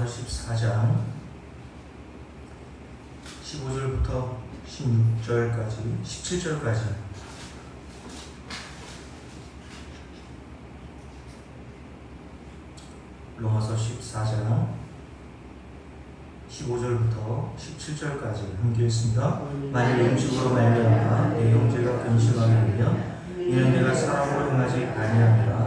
로마서 14장 15절부터 16절까지 17절까지 로마서 14장 15절부터 17절까지 함께 읽습니다. 만일 음식으로 말미암아 내 형제가 근심하게 되면 이는 내가 사람으로 행하지 아니하니라.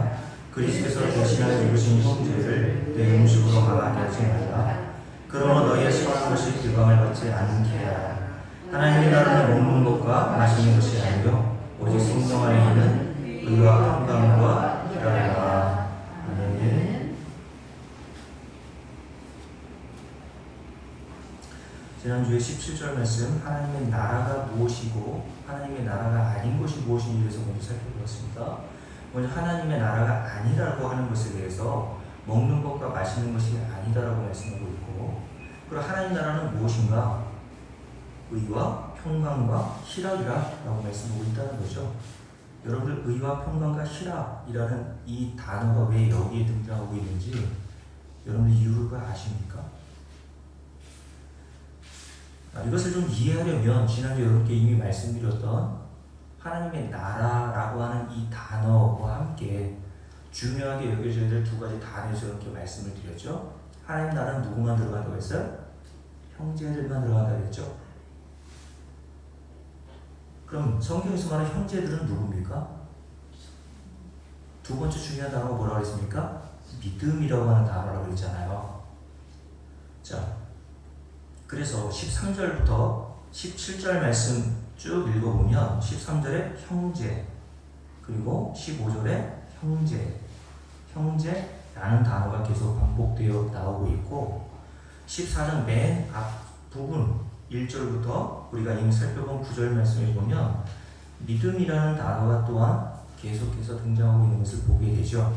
그리스도께서 대신하여 입으신 형제를 내 음식으로 망하게 하지 말라. 그러므로 너희의 선한 것이 비방을 받지 않게 하라. 하나님의 나라는 먹는 것과 마시는 것이 아니요 오직 성령 안에 있는 의와 평강과 희락이라. 아멘. 지난주에 17절 말씀, 하나님의 나라가 무엇이고 하나님의 나라가 아닌 것이 무엇인지에 대해서 먼저 살펴보았습니다. 먼저 하나님의 나라가 아니라고 하는 것에 대해서 먹는 것과 마시는 것이 아니다라고 말씀하고 있고, 그리고 하나님 나라는 무엇인가? 의와 평강과 희락이라고 말씀하고 있다는 거죠. 여러분들, 의와 평강과 희락이라는 이 단어가 왜 여기에 등장하고 있는지 여러분들 이유를 아십니까? 이것을 좀 이해하려면 지난주에 여러분께 이미 말씀드렸던 하나님의 나라라고 하는 이 단어와 함께 중요하게 여겨져야 될 두 가지 단어에서 이렇게 말씀을 드렸죠. 하나님 나라는 누구만 들어간다고 했어요? 형제들만 들어간다고 했죠. 그럼 성경에서 말하는 형제들은 누굽니까? 두 번째 중요한 단어가 뭐라고 했습니까? 믿음이라고 하는 단어라고 했잖아요. 자, 그래서 13절부터 17절 말씀 쭉 읽어보면 13절에 형제, 그리고 15절에 형제라는 단어가 계속 반복되어 나오고 있고, 14장 맨 앞부분 1절부터 우리가 이미 살펴본 9절 말씀을 보면 믿음이라는 단어가 또한 계속해서 등장하고 있는 것을 보게 되죠.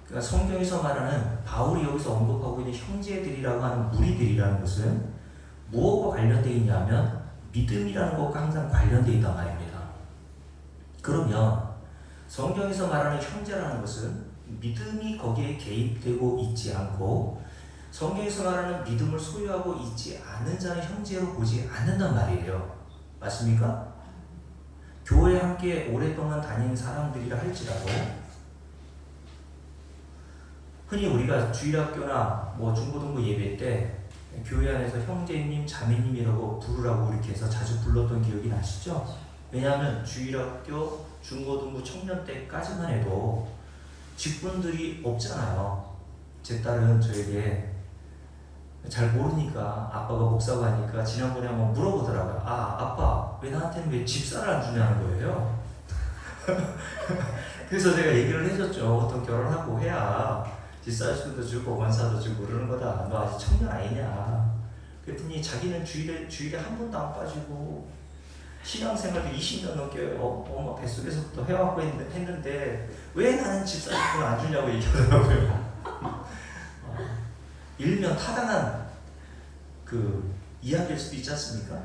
그러니까 성경에서 말하는, 바울이 여기서 언급하고 있는 형제들이라고 하는 무리들이라는 것은 무엇과 관련되어 있냐면 믿음이라는 것과 항상 관련되어 있단 말입니다. 그러면 성경에서 말하는 형제라는 것은 믿음이 거기에 개입되고 있지 않고 성경에서 말하는 믿음을 소유하고 있지 않은 자는 형제로 보지 않는단 말이에요. 맞습니까? 교회에 함께 오랫동안 다니는 사람들이라 할지라도 흔히 우리가 주일학교나 중고등부 예배 때 교회 안에서 형제님, 자매님이라고 부르라고 이렇게 해서 자주 불렀던 기억이 나시죠? 왜냐하면 주일학교, 중고등부 청년 때까지만 해도 직분들이 없잖아요. 제 딸은 저에게 잘 모르니까 아빠가 목사가 하니까 지난번에 한번 물어보더라고요. 아빠 왜 나한테는 왜 집사를 안 주냐는 거예요. 그래서 제가 얘기를 해줬죠. 보통 결혼하고 해야 집사식도 주고 원사도 주고 그러는 거다. 너 아직 청년 아니냐. 그랬더니 자기는 주일에 한 번도 안 빠지고 신앙생활도 20년 넘게 엄마 뱃속에서부터 해왔고 했는데 왜 나는 집사식을 안 주냐고 얘기하더라고요. 일면 타당한 이야기일 수도 있지 않습니까?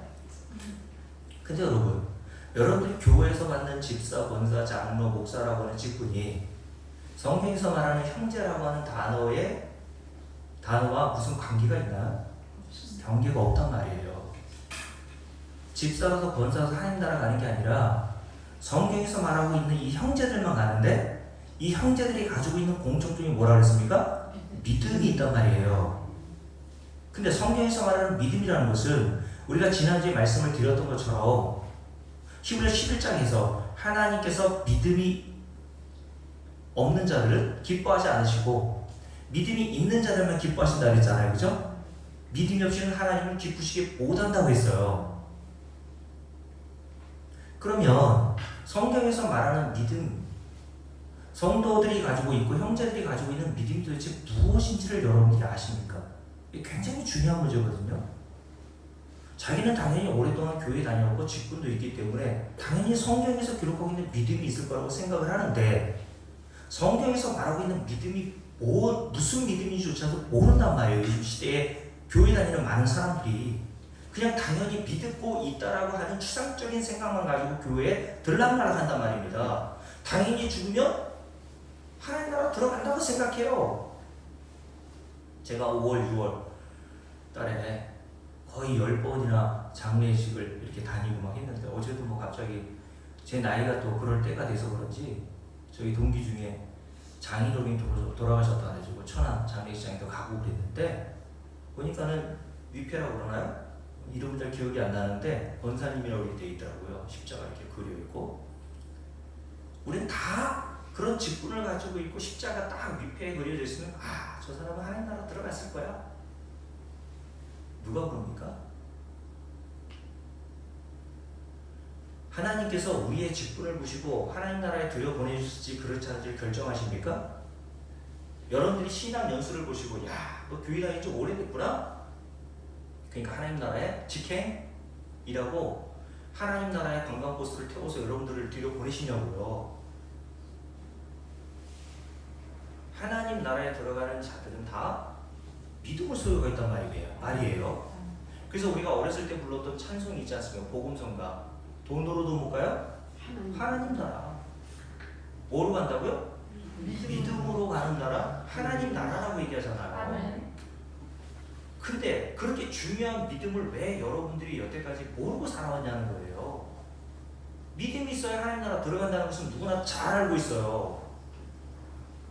근데 여러분들이 교회에서 받는 집사, 권사, 장로, 목사라고 하는 직분이 성경에서 말하는 형제라고 하는 단어와 무슨 관계가 있나요? 관계가 없단 말이에요. 집사라서 권사라서 하나님 나라 가는 게 아니라 성경에서 말하고 있는 이 형제들만 가는데 이 형제들이 가지고 있는 공통점이 뭐라고 했습니까? 믿음이 있단 말이에요. 근데 성경에서 말하는 믿음이라는 것은 우리가 지난주에 말씀을 드렸던 것처럼 히브리서 11장에서 하나님께서 믿음이 없는 자들을 기뻐하지 않으시고 믿음이 있는 자들만 기뻐하신다 그랬잖아요. 그죠? 믿음이 없이는 하나님을 기쁘시게 못한다고 했어요. 그러면 성경에서 말하는 믿음, 성도들이 가지고 있고 형제들이 가지고 있는 믿음이 도대체 무엇인지를 여러분들이 아십니까? 이게 굉장히 중요한 문제거든요. 자기는 당연히 오랫동안 교회 다녀왔고 직분도 있기 때문에 당연히 성경에서 기록하고 있는 믿음이 있을 거라고 생각을 하는데 성경에서 말하고 있는 믿음이 무슨 믿음인지조차도 모른단 말이에요. 이 시대에 교회 다니는 많은 사람들이 그냥 당연히 믿고 있다라고 하는 추상적인 생각만 가지고 교회에 들락날락한단 말입니다. 당연히 죽으면 하나님 나라 들어간다고 생각해요. 제가 5월, 6월 달에 거의 10번이나 장례식을 이렇게 다니고 막 했는데, 어제도 뭐 갑자기 제 나이가 또 그럴 때가 돼서 그런지 저희 동기 중에 장인어른이 돌아가셨다 해가지고 천안 장례식장에도 가고 그랬는데, 보니까는 위패라고 그러나요? 이름은 잘 기억이 안 나는데 권사님이라고 이렇게 돼 있더라고요. 십자가 이렇게 그려 있고. 우리는 다 그런 직분을 가지고 있고 십자가 딱 위패에 그려져 있으면 저 사람은 하나님 나라 들어갔을 거야. 누가 그럽니까? 하나님께서 우리의 직분을 보시고 하나님 나라에 들여보내주실지 그렇지 않을지 결정하십니까? 여러분들이 신앙 연수를 보시고 너 교회 다닌 지 오래됐구나? 그러니까 하나님 나라의 직행이라고 하나님 나라의 관광버스를 태워서 여러분들을 들여보내시냐고요. 하나님 나라에 들어가는 자들은 다 믿음을 소유가 있단 말이에요. 그래서 우리가 어렸을 때 불렀던 찬송이 있지 않습니까? 복음성가. 돈으로도 못 가요? 하나님 나라. 뭐로 간다고요? 믿음으로 가는 나라? 하나님 나라라고 얘기하잖아요. 근데 그렇게 중요한 믿음을 왜 여러분들이 여태까지 모르고 살아왔냐는 거예요. 믿음이 있어야 하나님 나라 들어간다는 것은 누구나 잘 알고 있어요.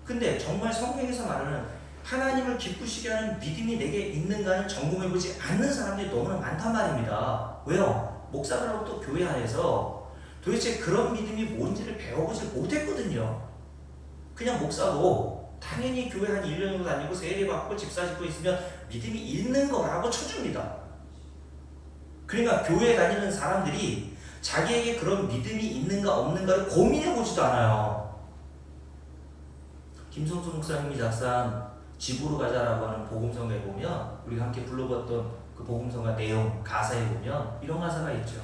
근데 정말 성경에서 말하는 하나님을 기쁘시게 하는 믿음이 내게 있는가는 점검해보지 않는 사람들이 너무나 많단 말입니다. 왜요? 목사들로부터 교회 안에서 도대체 그런 믿음이 뭔지를 배워보지 못했거든요. 그냥 목사도 당연히 교회 한 1년 정도 다니고 세례 받고 집사 짓고 있으면 믿음이 있는 거라고 쳐줍니다. 그러니까 교회 다니는 사람들이 자기에게 그런 믿음이 있는가 없는가를 고민해보지도 않아요. 김성수 목사님이 작사한 집으로 가자라고 하는 복음성가에 보면, 우리가 함께 불러봤던 그 복음성가 내용 가사에 보면 이런 가사가 있죠.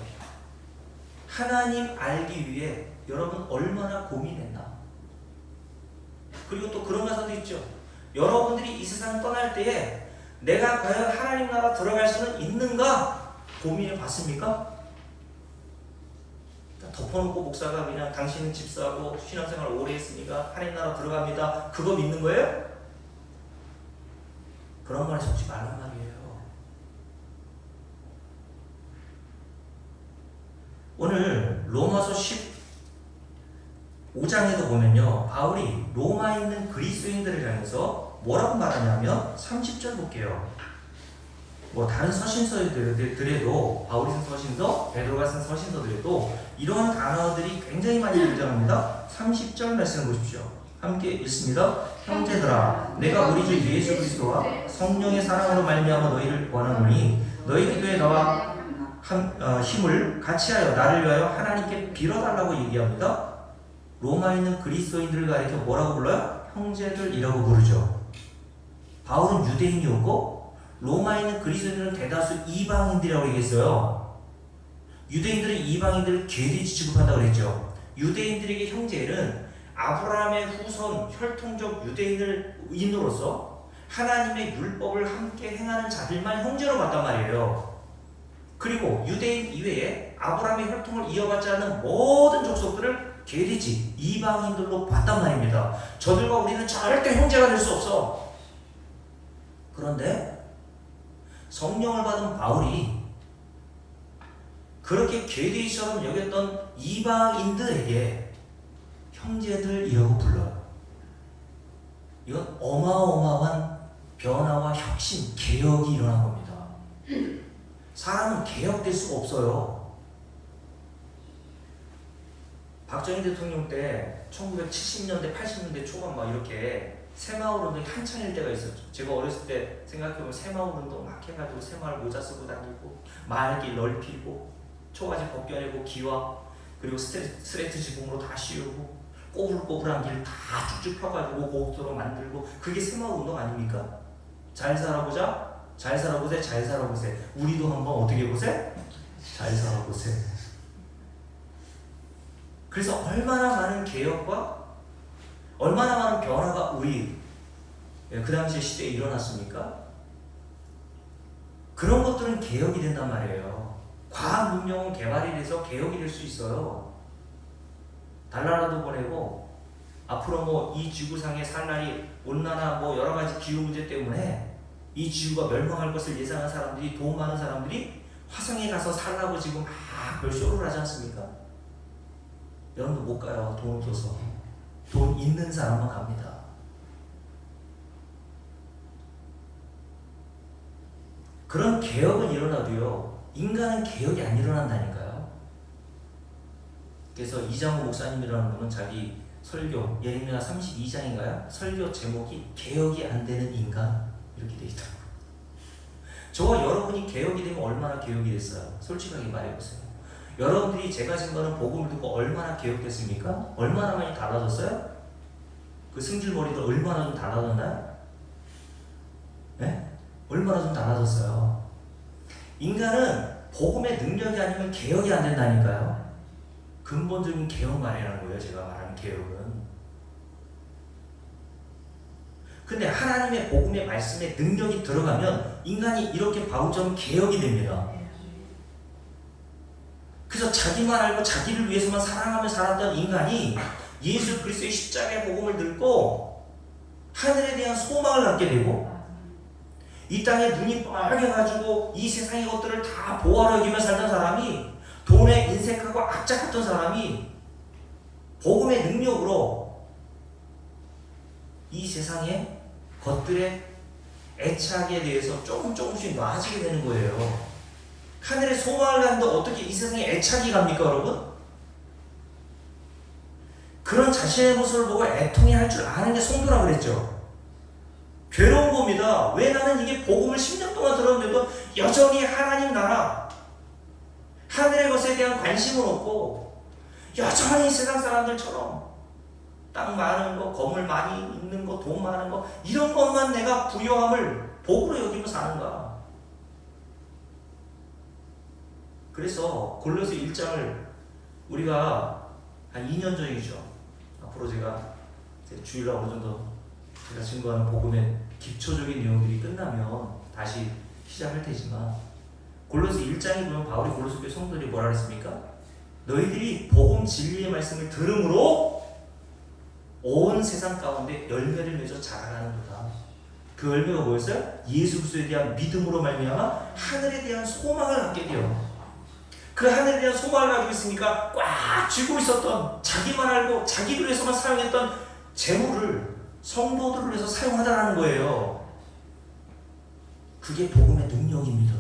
하나님 알기 위해 여러분 얼마나 고민했나. 그리고 또 그런 가사도 있죠. 여러분들이 이 세상을 떠날 때에 내가 과연 하나님 나라 들어갈 수는 있는가 고민해 봤습니까? 덮어놓고 목사가 그냥 당신은 집사하고 신앙생활 오래 했으니까 하나님 나라 들어갑니다. 그거 믿는 거예요? 그런 말에 속지 말란 말이에요. 오늘 로마서 15장에도 보면요, 바울이 로마에 있는 그리스도인들을 향해서 뭐라고 말하냐면 30절 볼게요. 뭐 다른 서신서들에도, 바울이 쓴 서신서, 베드로가 쓴 서신서들에도 이러한 단어들이 굉장히 많이 등장합니다. 30절 말씀을 보십시오. 함께 읽습니다. 형제들아, 내가 우리 주 예수 그리스도와 성령의 사랑으로 말미암아 너희를 구하노니 너희 기도에 나와 힘을 같이하여 나를 위하여 하나님께 빌어달라고 얘기합니다. 로마에 있는 그리스도인들을 가리켜 뭐라고 불러요? 형제들이라고 부르죠. 바울은 유대인이었고 로마에 있는 그리스도인들은 대다수 이방인들이라고 얘기했어요. 유대인들은 이방인들을 괴리지 취급한다고 그랬죠. 유대인들에게 형제는 아브라함의 후손 혈통적 유대인으로서 하나님의 율법을 함께 행하는 자들만 형제로 봤단 말이에요. 그리고 유대인 이외에 아브라함의 혈통을 이어받지 않는 모든 족속들을 괴리지, 이방인들로 봤단 말입니다. 저들과 우리는 절대 형제가 될 수 없어. 그런데 성령을 받은 바울이 그렇게 괴리처럼 여겼던 이방인들에게 형제들이라고 불러요. 이건 어마어마한 변화와 혁신, 개혁이 일어난 겁니다. 사람은 개혁될 수가 없어요. 박정희 대통령 때 1970년대, 80년대 초반 막 이렇게 새마을운동이 한창일 때가 있었죠. 제가 어렸을 때 생각해보면 새마을운동 막 해가지고 새마을 모자 쓰고 다니고 마을길 넓히고 초가지 벗겨내고 기와 그리고 스트레이트 지붕으로 다 씌우고 꼬불꼬불한 길 다 쭉쭉 펴가지고 고속도로 만들고, 그게 새마을운동 아닙니까? 잘 살아보자, 잘 살아보세, 잘 살아보세. 우리도 한번 어떻게 보세? 잘 살아보세. 그래서 얼마나 많은 개혁과 얼마나 많은 변화가 우리 그 당시의 시대에 일어났습니까? 그런 것들은 개혁이 된단 말이에요. 과학 문명은 개발이 돼서 개혁이 될 수 있어요. 달나라도 보내고 앞으로 뭐 이 지구상에 살 날이 온난화 뭐 여러 가지 기후 문제 때문에 이 지구가 멸망할 것을 예상한 사람들이, 돈 많은 사람들이 화성에 가서 살라고 지금 막 별쇼를 하지 않습니까? 여러분도 못 가요. 돈을 줘서. 돈 있는 사람만 갑니다. 그런 개혁은 일어나도요, 인간은 개혁이 안 일어난다니까요. 그래서 이장호 목사님이라는 분은 자기 설교, 예레미야 32장인가요? 설교 제목이 개혁이 안 되는 인간, 이렇게 돼 있더라고요. 저와 여러분이 개혁이 되면 얼마나 개혁이 됐어요? 솔직하게 말해보세요. 여러분들이 제가 증거하는 복음을 듣고 얼마나 개혁됐습니까? 얼마나 많이 달라졌어요? 그 승질머리들 얼마나 좀 달라졌나요? 네? 얼마나 좀 달라졌어요. 인간은 복음의 능력이 아니면 개혁이 안 된다니까요. 근본적인 개혁 말이라는 거예요. 제가 말하는 개혁은. 근데 하나님의 복음의 말씀에 능력이 들어가면 인간이 이렇게 바울처럼 개혁이 됩니다. 그래서 자기만 알고 자기를 위해서만 사랑하며 살았던 인간이 예수 그리스도의 십자가의 복음을 듣고 하늘에 대한 소망을 갖게 되고, 이 땅에 눈이 빨개가지고 이 세상의 것들을 다 보화로 여기며 살던 사람이, 돈에 인색하고 악착했던 사람이 복음의 능력으로 이 세상의 것들의 애착에 대해서 조금씩 놔지게 되는 거예요. 하늘에 소망을 갖는데 어떻게 이 세상에 애착이 갑니까, 여러분? 그런 자신의 모습을 보고 애통해 할 줄 아는 게 성도라 그랬죠. 괴로운 겁니다. 왜 나는 이게 복음을 10년 동안 들었는데도 여전히 하나님 나라, 하늘의 것에 대한 관심은 없고, 여전히 세상 사람들처럼 땅 많은 거, 건물 많이 있는 거, 돈 많은 거, 이런 것만 내가 부요함을 복으로 여기며 사는가. 그래서 골로새 1장을 우리가 한 2년 전이죠. 앞으로 제가 주일날 어느 정도 제가 증거하는 복음의 기초적인 내용들이 끝나면 다시 시작할 테지만, 골로새 1장에 보면 바울이 골로새 교회 성도들이 뭐라 그랬습니까? 너희들이 복음 진리의 말씀을 들음으로 온 세상 가운데 열매를 맺어 자라가는도다. 그 열매가 뭐였어요? 예수 그리스도에 대한 믿음으로 말미암아 하늘에 대한 소망을 갖게 돼요. 그 하늘에 대한 소망을 가지고 있으니까 꽉 쥐고 있었던, 자기만 알고 자기를 위해서만 사용했던 재물을 성도들을 위해서 사용하다라는 거예요. 그게 복음의 능력입니다.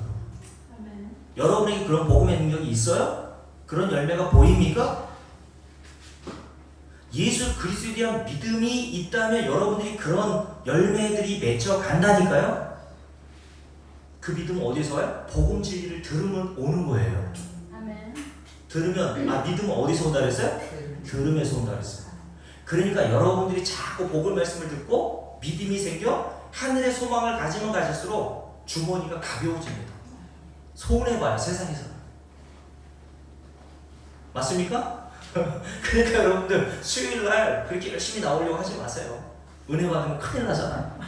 아멘. 여러분에게 그런 복음의 능력이 있어요? 그런 열매가 보입니까? 예수 그리스도에 대한 믿음이 있다면 여러분들이 그런 열매들이 맺혀 간다니까요. 그 믿음은 어디서 와요? 복음 진리를 들으면 오는 거예요. 아멘. 들으면, 믿음은 어디서 온다 그랬어요? 들음에서 온다 그랬어요. 그러니까 여러분들이 자꾸 복음 말씀을 듣고 믿음이 생겨 하늘의 소망을 가지면 가질수록 주머니가 가벼워집니다. 손해봐요, 세상에서. 맞습니까? 그러니까 여러분들 수요일날 그렇게 열심히 나오려고 하지 마세요. 은혜 받으면 큰일 나잖아요.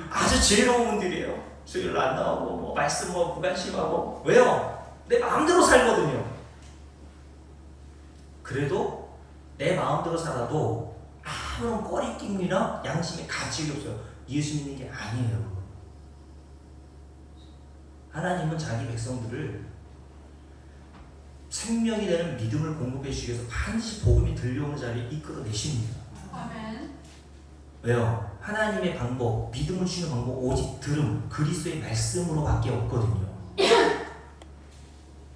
아주 지혜로운 분들이에요. 수요일날 안 나오고 말씀 무관심하고. 왜요? 내 마음대로 살거든요. 그래도 내 마음대로 살아도 아무런 꺼리낌이나 양심의 가책이 없어요. 예수 믿는 게 아니에요. 하나님은 자기 백성들을 생명이 되는 믿음을 공급해 주시기 위해서 반드시 복음이 들려오는 자리에 이끌어내십니다. 아멘. 왜요? 하나님의 방법, 믿음을 주시는 방법 오직 들음, 그리스도의 말씀으로 밖에 없거든요.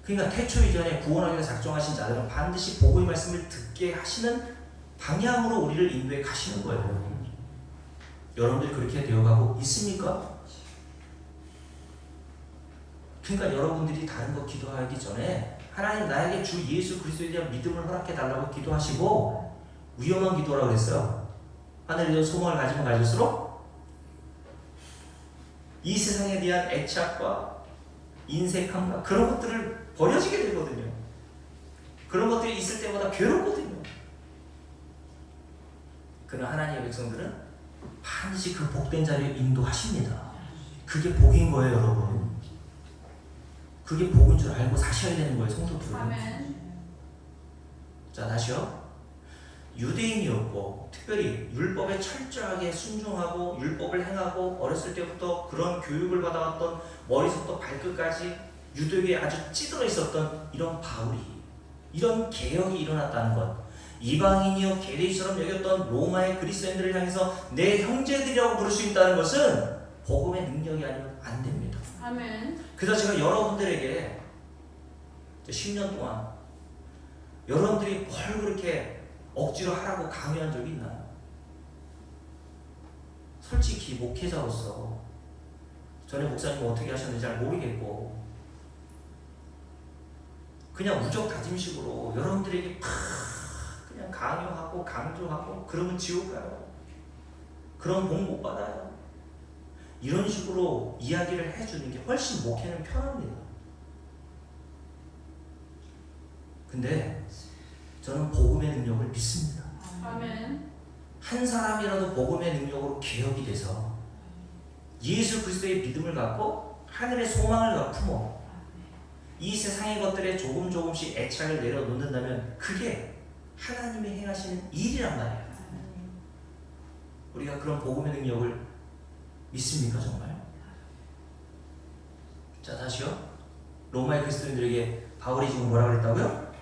그러니까 태초 이전에 구원하기 위해 작정하신 자들은 반드시 복음의 말씀을 듣게 하시는 방향으로 우리를 인도해 가시는 거예요. 여러분들이 그렇게 되어가고 있습니까? 그러니까 여러분들이 다른 거 기도하기 전에 하나님 나에게 주 예수 그리스도에 대한 믿음을 허락해 달라고 기도하시고, 위험한 기도라고 했어요. 하늘에 대한 소망을 가지면 가질수록 이 세상에 대한 애착과 인색함과 그런 것들을 버려지게 되거든요. 그런 것들이 있을 때마다 괴롭거든요. 그러나 하나님의 백성들은 반드시 그 복된 자리에 인도하십니다. 그게 복인 거예요, 여러분. 그게 복인 줄 알고 사셔야 되는 거예요, 성도들. 아멘. 자, 다시요. 유대인이었고 특별히 율법에 철저하게 순종하고 율법을 행하고 어렸을 때부터 그런 교육을 받아왔던 머리부터 발끝까지 유대교에 아주 찌들어 있었던 이런 바울이 이런 개혁이 일어났다는 것, 이방인이요 개돼지처럼 여겼던 로마의 그리스도인들을 향해서 내 형제들이라고 부를 수 있다는 것은 복음의 능력이 아니면 안 됩니다. 아멘. 그래서 제가 여러분들에게 10년 동안 여러분들이 뭘 그렇게 억지로 하라고 강요한 적이 있나요? 솔직히 목회자로서 전에 목사님 어떻게 하셨는지 잘 모르겠고 그냥 무적 다짐식으로 여러분들에게 그냥 강요하고 강조하고 그러면 지옥 가요. 그런 복 못 받아요. 이런 식으로 이야기를 해주는 게 훨씬 목회는 편합니다. 근데 저는 복음의 능력을 믿습니다. 아멘. 한 사람이라도 복음의 능력으로 개혁이 돼서 예수 그리스도의 믿음을 갖고 하늘의 소망을 갖고 품어 이 세상의 것들에 조금씩 애착을 내려놓는다면 그게 하나님의 행하시는 일이란 말이에요. 우리가 그런 복음의 능력을 믿습니까 정말? 자 다시요. 로마의 그리스도인들에게 바울이 지금 뭐라고 그랬다고요?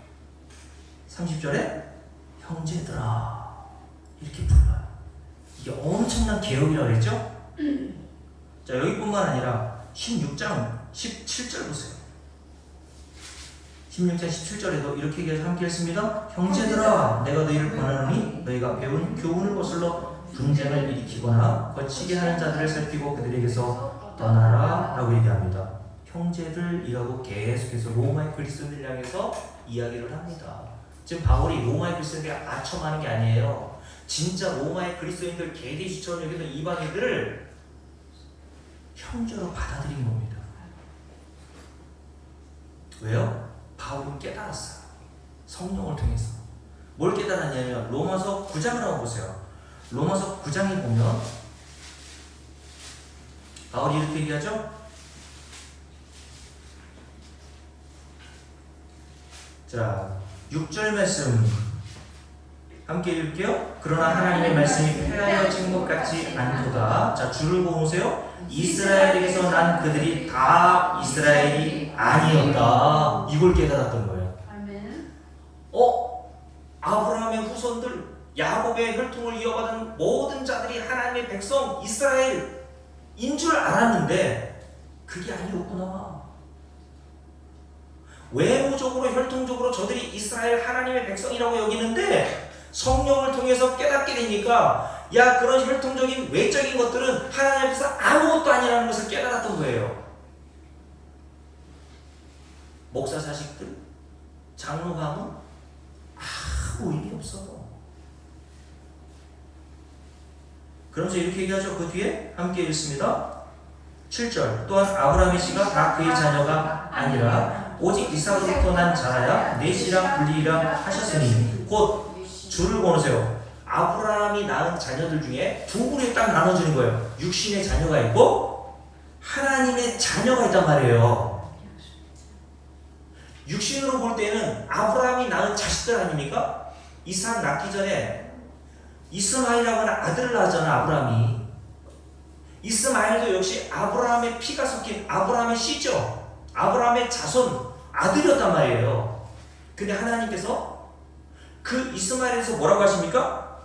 30절에 형제들아 이렇게 불러요. 이게 엄청난 개혁이라고 그랬죠? 자 여기뿐만 아니라 16장 17절 보세요. 16장 17절에도 이렇게 얘기해서 함께 했습니다. 형제들아 내가 너희를 권하노니 너희가 배운 교훈을 거슬러 분쟁을 일으키거나 거치게 하는 자들을 살피고 그들에게서 떠나라 라고 얘기합니다. 형제들이라고 계속해서 로마의 그리스도인들 향해서 이야기를 합니다. 지금 바울이 로마의 그리스도인들에 아첨하는 게 아니에요. 진짜 로마의 그리스도인들 개돼지처럼 여기는 이방인들을 형제로 받아들인 겁니다. 왜요? 바울은 깨달았어요. 성령을 통해서. 뭘 깨달았냐면 로마서 9장을 한번 보세요. 로마서 9장에 보면 바울이 이렇게 얘기하죠. 자 6절 말씀 함께 읽을게요. 그러나 하나님의 말씀이 폐하여진 것 같지 않도다. 자 줄을 보세요. 이스라엘에게서 난 그들이 다 이스라엘이 아니었다. 이걸 깨달았던 거예요. 아멘. 아브라함의 후손들 야곱의 혈통을 이어받은 모든 자들이 하나님의 백성 이스라엘인 줄 알았는데 그게 아니었구나. 외모적으로 혈통적으로 저들이 이스라엘 하나님의 백성이라고 여기는데 성령을 통해서 깨닫게 되니까 야 그런 혈통적인 외적인 것들은 하나님 앞에서 아무것도 아니라는 것을 깨달았던 거예요. 목사 자식들 장로 가문 아무 의미 없어. 그러면서 이렇게 얘기하죠. 그 뒤에 함께 읽습니다. 7절 또한 아브라함의 씨가 다 그의 자녀가 아니라 오직 이삭으로부터 난 자라야 내 씨랑 분리라 하셨으니 곧 줄을 보세요. 아브라함이 낳은 자녀들 중에 두 부류에 딱 나눠지는 거예요. 육신의 자녀가 있고 하나님의 자녀가 있단 말이에요. 육신으로 볼 때는 아브라함이 낳은 자식들 아닙니까? 이삭 낳기 전에 이스마엘이라고 하는 아들을 낳았잖아. 아브라함이. 이스마엘도 역시 아브라함의 피가 섞인 아브라함의 씨죠. 아브라함의 자손 아들이었단 말이에요. 근데 하나님께서 그 이스마엘에서 뭐라고 하십니까?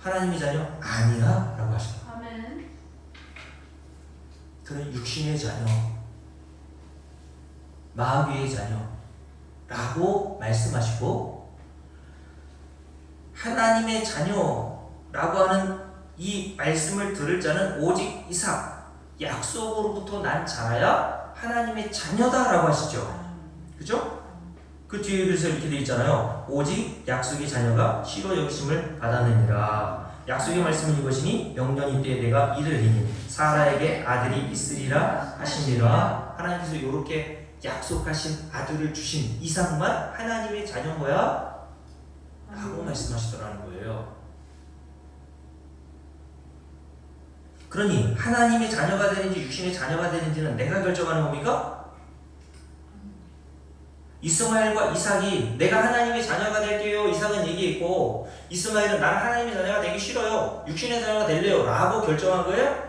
하나님의 자녀 아니야 라고 하십니다. 아멘. 그는 육신의 자녀 마귀의 자녀 라고 말씀하시고 하나님의 자녀라고 하는 이 말씀을 들을 자는 오직 이삭 약속으로부터 난 자라야 하나님의 자녀다 라고 하시죠. 그죠? 그 뒤에 그래서 이렇게 되어 있잖아요. 오직 약속의 자녀가 씨로 여기심을 받았느니라. 약속의 말씀은 이것이니 명령이 때에 내가 이르리니 사라에게 아들이 있으리라 하시니라. 하나님께서 이렇게 약속하신 아들을 주신 이삭만 하나님의 자녀인 거야 라고 말씀하시더라는 거예요. 그러니 하나님의 자녀가 되는지 육신의 자녀가 되는지는 내가 결정하는 겁니까? 이스마엘과 이삭이 내가 하나님의 자녀가 될게요 이삭은 얘기했고 있고 이스마엘은 나는 하나님의 자녀가 되기 싫어요. 육신의 자녀가 될래요. 라고 결정한 거예요?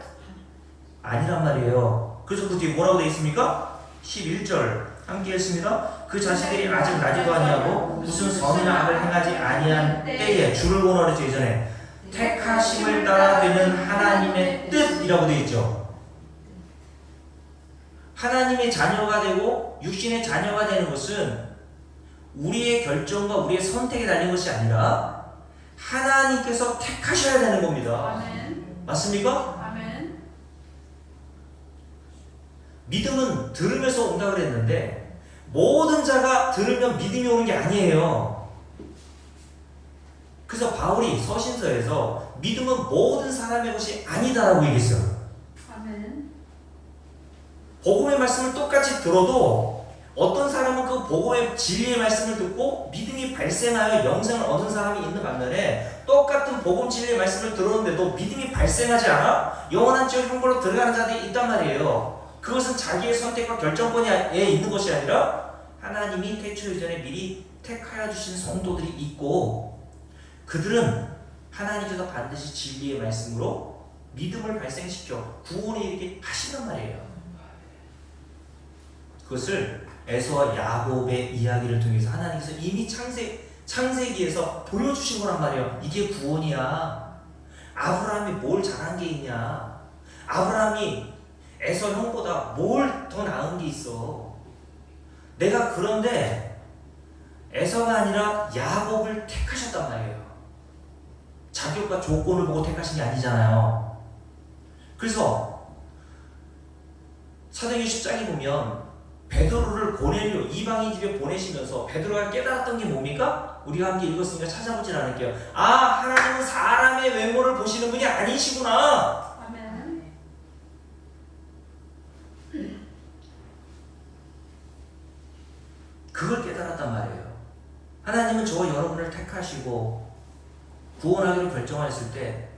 아니란 말이에요. 그래서 그 뒤에 뭐라고 되어 있습니까? 11절 함께 했습니다. 그 자식들이 아직 나지도 아니하고 무슨 선이나 악을 행하지 아니한 때에 주를 원하는 예전에 택하심을 따라 되는 하나님의 뜻이라고 되어 있죠. 하나님의 자녀가 되고 육신의 자녀가 되는 것은 우리의 결정과 우리의 선택에 달린 것이 아니라 하나님께서 택하셔야 되는 겁니다. 아멘. 맞습니까? 아멘. 믿음은 들으면서 온다 그랬는데 모든 자가 들으면 믿음이 오는 게 아니에요. 그래서 바울이 서신서에서 믿음은 모든 사람의 것이 아니다라고 얘기했어요. 아멘. 복음의 말씀을 똑같이 들어도 어떤 사람은 그 복음의 진리의 말씀을 듣고 믿음이 발생하여 영생을 얻은 사람이 있는 반면에 똑같은 복음 진리의 말씀을 들었는데도 믿음이 발생하지 않아 영원한 지옥 형벌로 들어가는 자들이 있단 말이에요. 그것은 자기의 선택과 결정권에 있는 것이 아니라 하나님이 태초 이전에 미리 택하여 주신 성도들이 있고 그들은 하나님께서 반드시 진리의 말씀으로 믿음을 발생시켜 구원에 이르게 하신단 말이에요. 그것을 에서와 야곱의 이야기를 통해서 하나님께서 이미 창세기에서 보여주신 거란 말이에요. 이게 구원이야. 아브라함이 뭘 잘한 게 있냐? 아브라함이 에서 형보다 뭘 더 나은 게 있어? 내가 그런데 에서가 아니라 야곱을 택하셨단 말이에요. 자격과 조건을 보고 택하신 게 아니잖아요. 그래서 사도행전 10장에 보면 베드로를 고넬료 이방인 집에 보내시면서 베드로가 깨달았던 게 뭡니까? 우리가 함께 읽었으니까 찾아보진 않을게요. 아, 하나님은 사람의 외모를 보시는 분이 아니시구나. 아멘. 그걸 깨달았단 말이에요. 하나님은 저와 여러분을 택하시고 구원하기로 결정하셨을 때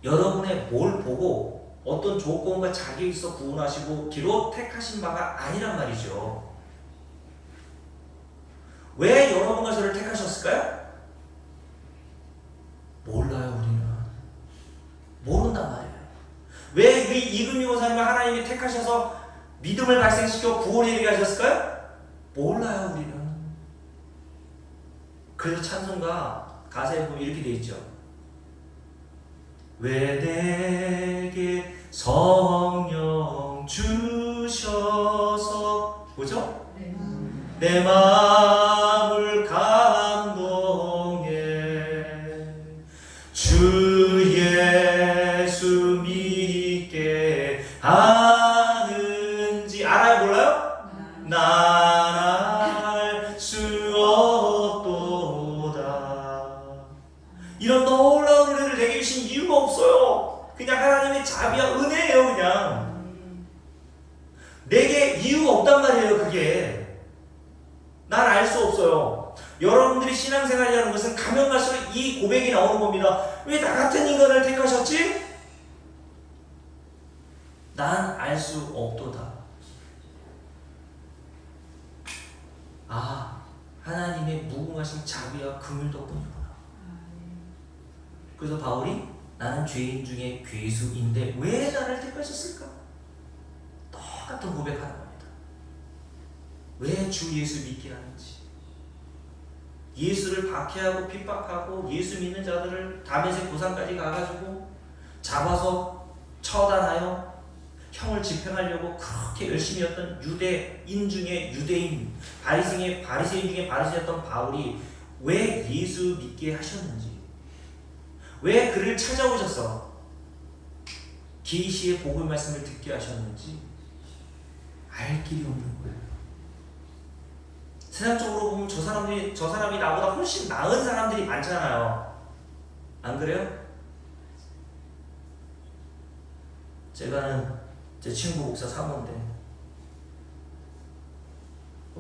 여러분의 뭘 보고 어떤 조건과 자격이 있어 구원하시고 기로 택하신 바가 아니란 말이죠. 왜 여러분과 저를 택하셨을까요? 몰라요. 우리는 모른단 말이에요. 왜 우리 이금희 원사님을 하나님이 택하셔서 믿음을 발생시켜 구원에 이르게 하셨을까요? 몰라요. 우리는. 그래서 찬송가 가사에 보면 이렇게 돼 있죠. 왜 내게 성령 주셔서 뭐죠? 내 마음을 감동해 주 예수 믿게 하는지 알아요? 몰라요? 난 알 수 없도다. 이런 놀라운 은혜를 내게 주신 이유가 없어요. 그냥 하나님의 자비와 은혜예요. 그냥 내게 이유가 없단 말이에요. 그게 난 알 수 없어요. 여러분들이 신앙생활이라는 것은 가면 갈수록 이 고백이 나오는 겁니다. 왜 나 같은 인간을 택하셨지? 난 알 수 없도다. 아, 하나님의 무궁하신 자비와 긍휼 덕분이구나. 그래서 바울이 나는 죄인 중에 괴수인데 왜 나를 택하셨을까? 똑같은 고백하는 겁니다. 왜 주 예수 믿게 하는지. 예수를 박해하고 핍박하고 예수 믿는 자들을 다메섹 고산까지 가가지고 잡아서 처단하여 형을 집행하려고 그렇게 열심히 했던 유대인 중에 유대인, 바리새인 중에 바리새였던 바울이 왜 예수 믿게 하셨는지, 왜 그를 찾아오셔서 계시의 복음의 말씀을 듣게 하셨는지 알 길이 없는 거예요. 세상적으로 보면 저 사람이 나보다 훨씬 나은 사람들이 많잖아요. 안 그래요? 제가는 제 친구 목사 사모인데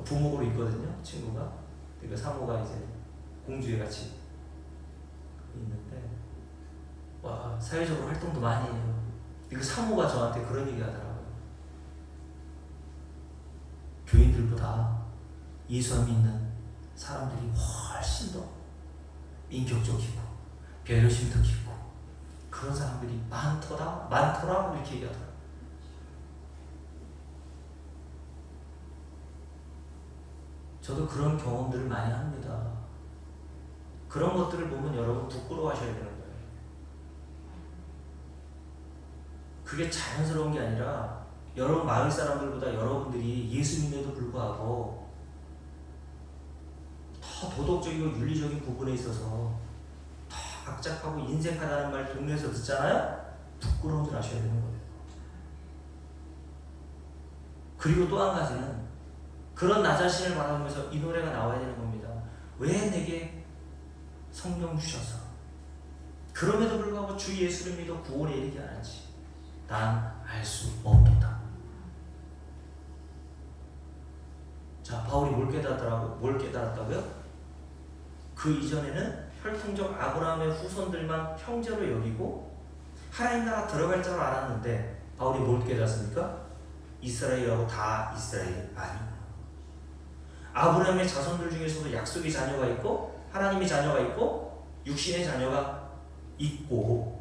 부목으로 있거든요. 친구가. 그 사모가 이제 공주에 같이 있는데 와, 사회적으로 활동도 많이 해요. 그 사모가 저한테 그런 얘기 하더라고요. 교인들보다 예수 안 믿는 사람들이 훨씬 더 인격적이고 배려심도 깊고 그런 사람들이 많더라 이렇게 얘기하더라. 저도 그런 경험들을 많이 합니다. 그런 것들을 보면 여러분 부끄러워하셔야 되는 거예요. 그게 자연스러운 게 아니라 여러분 마을 사람들보다 여러분들이 예수님에도 불구하고 더 도덕적이고 윤리적인 부분에 있어서 더 악착하고 인색하다는 말 동네에서 듣잖아요? 부끄러운 줄 아셔야 되는 거예요. 그리고 또 한 가지는 그런 나 자신을 바라보면서 이 노래가 나와야 되는 겁니다. 왜 내게 성령 주셔서 그럼에도 불구하고 주 예수를 믿어 구원에 이르게 하는지 난 알 수 없도다. 자, 바울이 뭘 깨달았다고요? 그 이전에는 혈통적 아브라함의 후손들만 형제로 여기고 하나님 나라 들어갈 줄 알았는데 바울이 뭘 깨달았습니까? 이스라엘하고 다 이스라엘이 아니구나. 아브라함의 자손들 중에서도 약속의 자녀가 있고 하나님의 자녀가 있고 육신의 자녀가 있고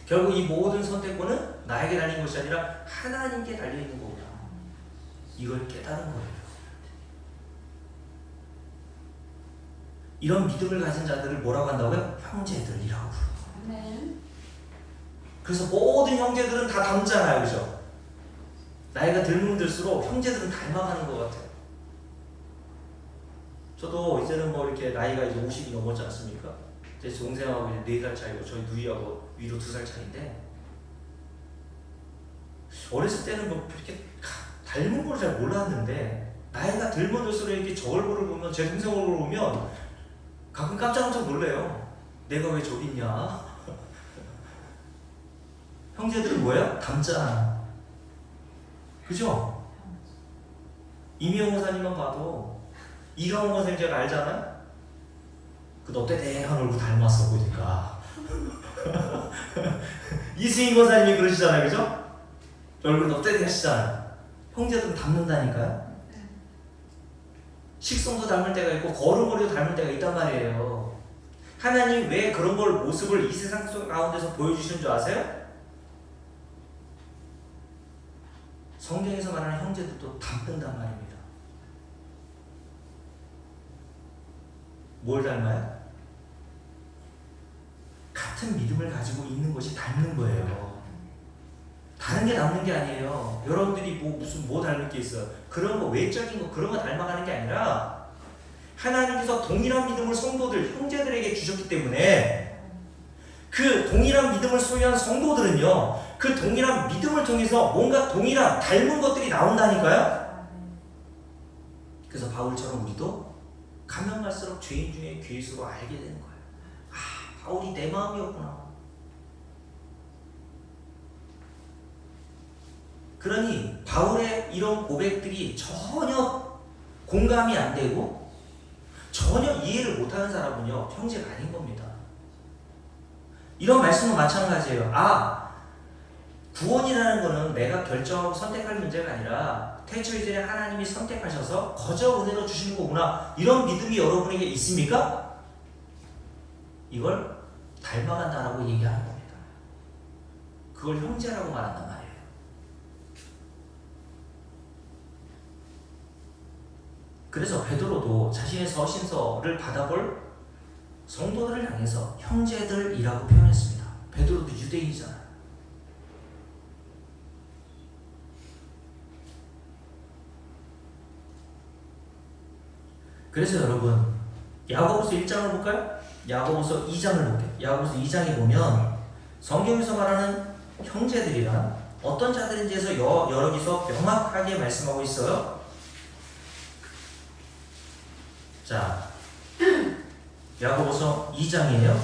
결국 이 모든 선택권은 나에게 달린 것이 아니라 하나님께 달려있는 거구나. 이걸 깨달은 거예요. 이런 믿음을 가진 자들을 뭐라고 한다고요? 형제들이라고 부르고. 아멘. 그래서 모든 형제들은 다 닮잖아요. 그죠? 나이가 들면 들수록 형제들은 닮아가는 것 같아요. 저도 이제는 뭐 이렇게 나이가 이제 50이 넘었지 않습니까? 제 동생하고 이제 4살 차이고 저희 누이하고 위로 2살 차이인데 어렸을 때는 뭐 이렇게 닮은 걸 잘 몰랐는데 나이가 들면 들수록 이렇게 저 얼굴을 보면 제 동생 얼굴을 보면 가끔 깜짝 놀래요. 내가 왜 저기 있냐? 형제들은 뭐예요? 닮잖아. 그죠? 이미영 목사님만 봐도 이강호 목사님 제가 알잖아요? 그 넙대대한 얼굴 닮았어 보니까. 이승희 목사님이 그러시잖아요. 그죠? 얼굴 넙대대하시잖아요. 형제들은 닮는다니까요. 식성도 닮을 때가 있고 걸음걸이도 닮을 때가 있단 말이에요. 하나님 왜 그런 걸 모습을 이 세상 속 가운데서 보여주시는 줄 아세요? 성경에서 말하는 형제들도 닮는단 말입니다. 뭘 닮아요? 같은 믿음을 가지고 있는 것이 닮는 거예요. 다른 게 닮는 게 아니에요. 여러분들이 뭐 닮을 게 있어요? 그런 거 외적인 거 그런 거 닮아가는 게 아니라 하나님께서 동일한 믿음을 성도들 형제들에게 주셨기 때문에 그 동일한 믿음을 소유한 성도들은요 그 동일한 믿음을 통해서 뭔가 동일한 닮은 것들이 나온다니까요. 그래서 바울처럼 우리도 가면 갈수록 죄인 중에 괴수로 알게 되는 거예요. 아, 바울이 내 마음이었구나. 그러니 바울의 이런 고백들이 전혀 공감이 안 되고 전혀 이해를 못하는 사람은요 형제가 아닌 겁니다. 이런 말씀은 마찬가지예요. 아, 구원이라는 거는 내가 결정하고 선택할 문제가 아니라 태초 이전에 하나님이 선택하셔서 거저 은혜로 주시는 거구나. 이런 믿음이 여러분에게 있습니까? 이걸 닮아간다라고 얘기하는 겁니다. 그걸 형제라고 말한단 말이에요. 그래서 베드로도 자신의 서신서를 받아볼 성도들을 향해서 형제들이라고 표현했습니다. 베드로도 유대인이잖아요. 그래서 여러분 야고보서 1장을 볼까요? 야고보서 2장을 볼게요. 야고보서 2장에 보면 성경에서 말하는 형제들이란 어떤 자들인지에서 여러 기서 명확하게 말씀하고 있어요. 자, 야고보서 2장이에요.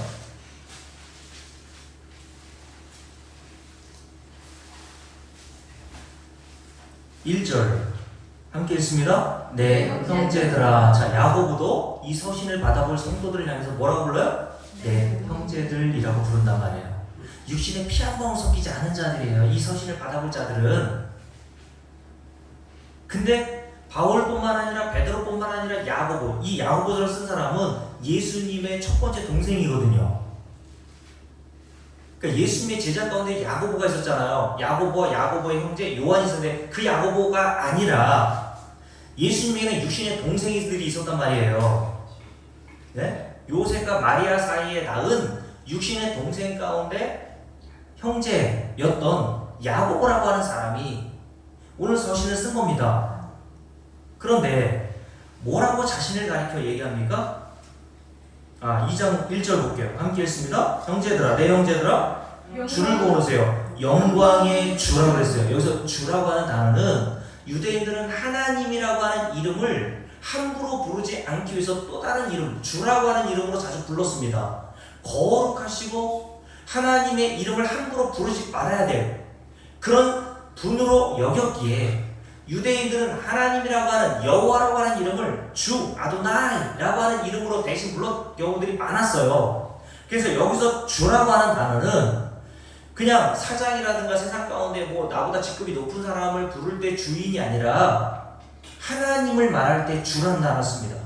1절 함께 읽습니다. 네, 형제들아. 자, 야고보도 이 서신을 받아볼 성도들을 향해서 뭐라고 불러요? 네, 형제들이라고 부른단 말이에요. 육신에 피 한 방울 섞이지 않은 자들이에요. 이 서신을 받아볼 자들은. 근데 바울뿐만 아니라 베드로뿐만 아니라 야고보, 이 야고보를 쓴 사람은 예수님의 첫 번째 동생이거든요. 그러니까 예수님의 제자 가운데 야고보가 있었잖아요. 야고보와 야고보의 형제 요한이 있었는데 그 야고보가 아니라 예수님에게는 육신의 동생들이 있었단 말이에요. 네? 요셉과 마리아 사이에 낳은 육신의 동생 가운데 형제였던 야고보라고 하는 사람이 오늘 서신을 쓴 겁니다. 그런데 뭐라고 자신을 가리켜 얘기합니까? 2장 1절 볼게요. 함께 읽습니다. 형제들아, 내 형제들아, 주를 고르세요. 영광의 주라고 그랬어요. 여기서 주라고 하는 단어는 유대인들은 하나님이라고 하는 이름을 함부로 부르지 않기 위해서 또 다른 이름, 주라고 하는 이름으로 자주 불렀습니다. 거룩하시고 하나님의 이름을 함부로 부르지 말아야 돼요. 그런 분으로 여겼기에 유대인들은 하나님이라고 하는 여호와라고 하는 이름을 주, 아도나이라고 하는 이름으로 대신 불렀던 경우들이 많았어요. 그래서 여기서 주라고 하는 단어는 그냥 사장이라든가 세상 가운데 뭐 나보다 직급이 높은 사람을 부를 때 주인이 아니라 하나님을 말할 때 주라는 단어를 씁니다.